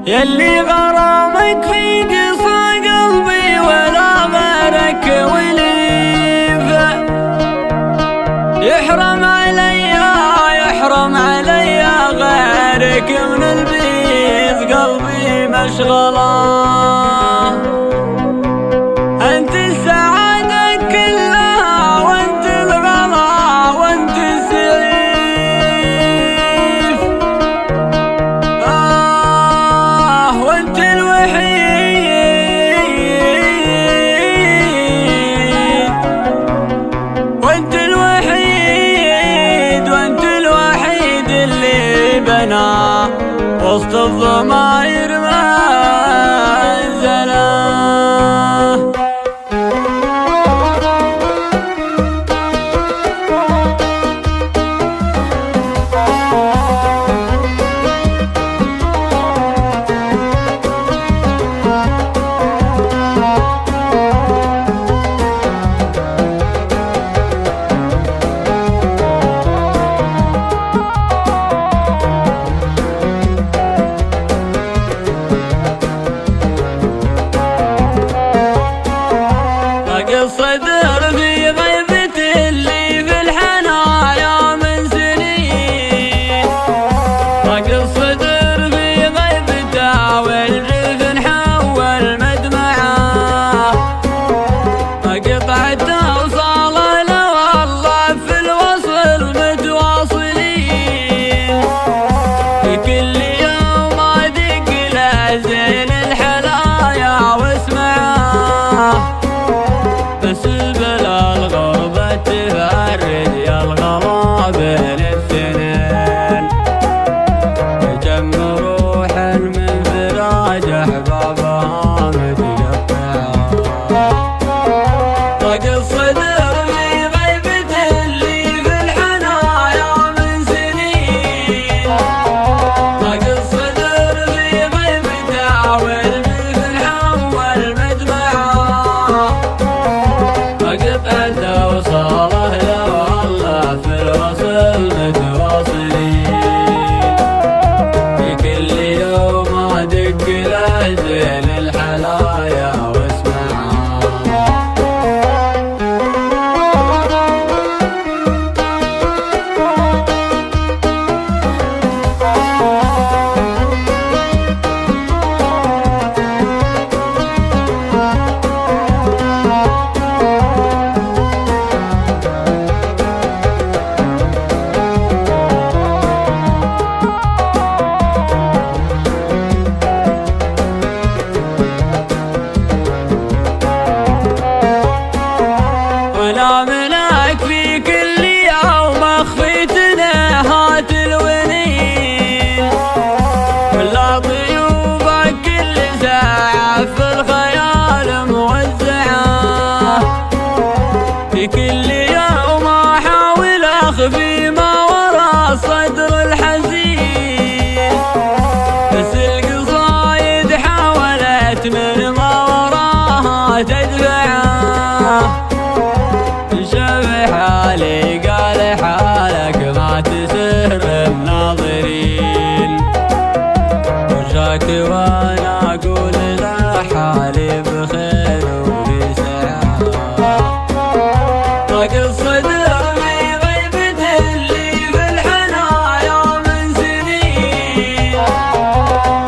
يلي غرامك في قصى قلبي ولا غيرك وليفه، يحرم عليا غيرك من البيت قلبي مشغله. انت السعادة كلها وانت الغلا وانت السعيف، وانت الوحيد وانت الوحيد وانت الوحيد اللي بنى وسط الضماير منزله. الصدر في غيبة اللي في الحنايا من سنين، طاق الصدر في غيبته والجفن نحول مدمعه، قطعته وصاله له والله في الوصل متواصلين، في كل يوم ادق له زين الحلايا واسمعه، بس بلا الغربة تفرد يا الغلا بين السنين، كم روح من فراج احبابها متقطعة. طاق الصدر في غيبة اللي في الحنايا من سنين، طاق الصدر في غيبته والجفن نحول مدمعه، قطعته وصاله له والله في الوصل متواصلين، في كل يوم ادق له زين الحلايا واسمعه. ولا ملاك في كل يوم اخفيت نهات الونين، ولا طيوبك كل ساعة في الخيال موزعة، في كل يوم احاول اخفي ما وراء الصدر الحزين، بس القصايد حاولت من ما وراها تدفعه، شاف حالي قال حالك ما تسر الناظرين، وشاك وانا اقول لا حالي بخير وفي سعادة. طاق الصدر في غيبة اللي في الحنايا من سنين،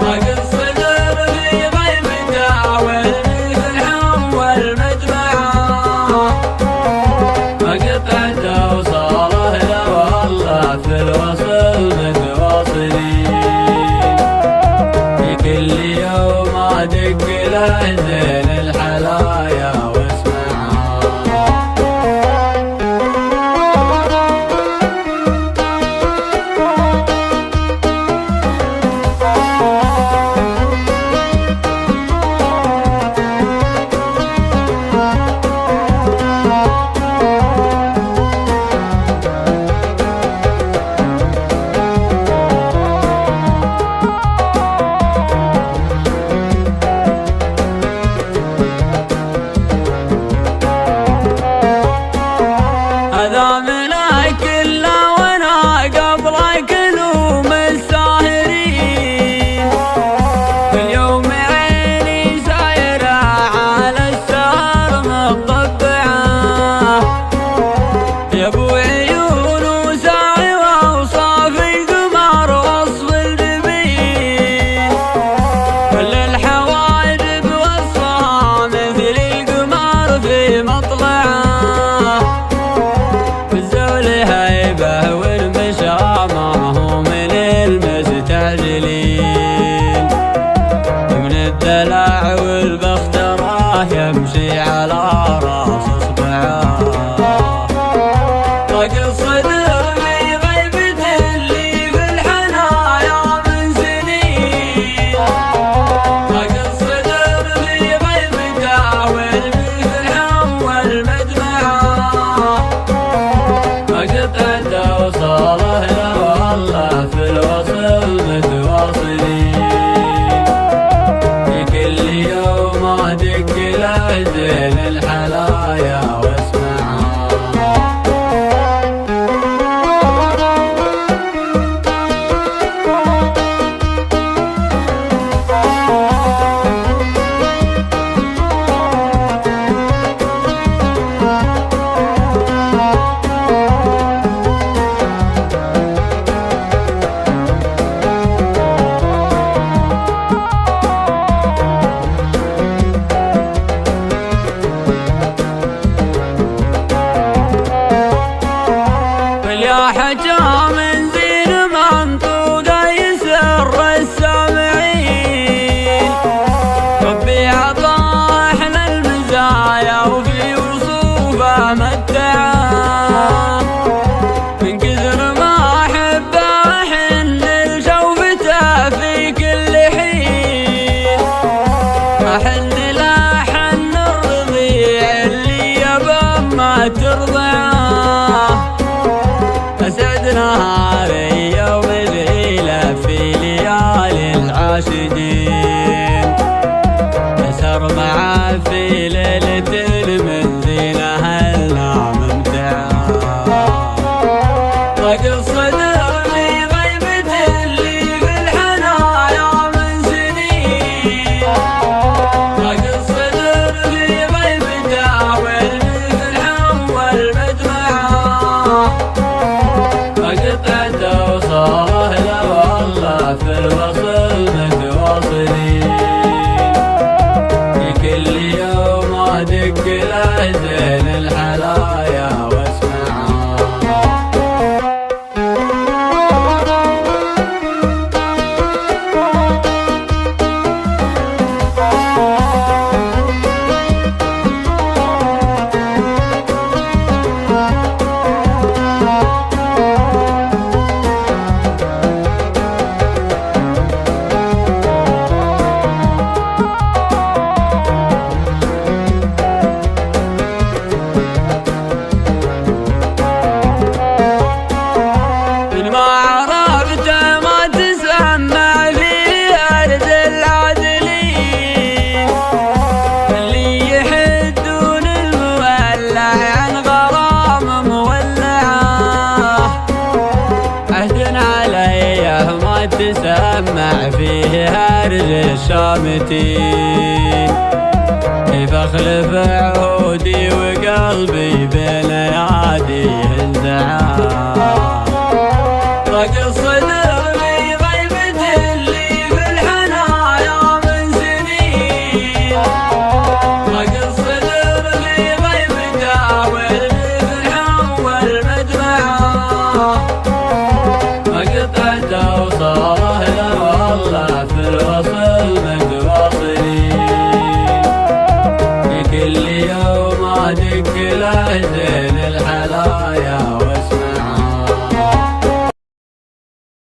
طاق الصدر في غيبته والجفن نحول مدمعه، قطعته وصاله له والله في الوصل متواصلين، في كل يوم ادق له زين الحلايا واسمعه. الدلع والبخت راه يمشي على راس اصبعه. طق الصدر في غيبة اللي في الحنايا من سنين. طق الصدر في غيبته واللي في الحم والمدمعه. مقطعته وصاله له والله في الوصل متواصلين. في كل يوم ادق له زين الحلايا واسمعه. حجا من زين منطوقه يسر السامعين. ربي عطاه احلى المزايا وفي وصوفه متعه. من كثر ما احبه احن لشوفته في كل حين. احن لحن الرضيع اللي يبى ما ترضعه. أسعد نهاري يوم الليلة في ليالي العاشقين. أسهر معاه في ليلة من زينها لنا ممتعة. طق الصدر في غيبة اللي في الحنايا من سنين. طق الصدر في غيبته واللي في الحم والمدمعة. مقطعته وصاله له والله في الوصل متواصلين. في كل يوم ادق له زين الحلايا واسمعه. تسمع فيه هرج الشامتين. كيف اخلف عودي وقلبي بين ايادي انزعا. طق الصدر في غيبة اللي في الحنايا من سنين. طق الصدر في غيبته واللي في الحم والمدمعة. مقطعته وصاله له والله في الوصل متواصلين. في كل يوم ادق له زين الحلايا.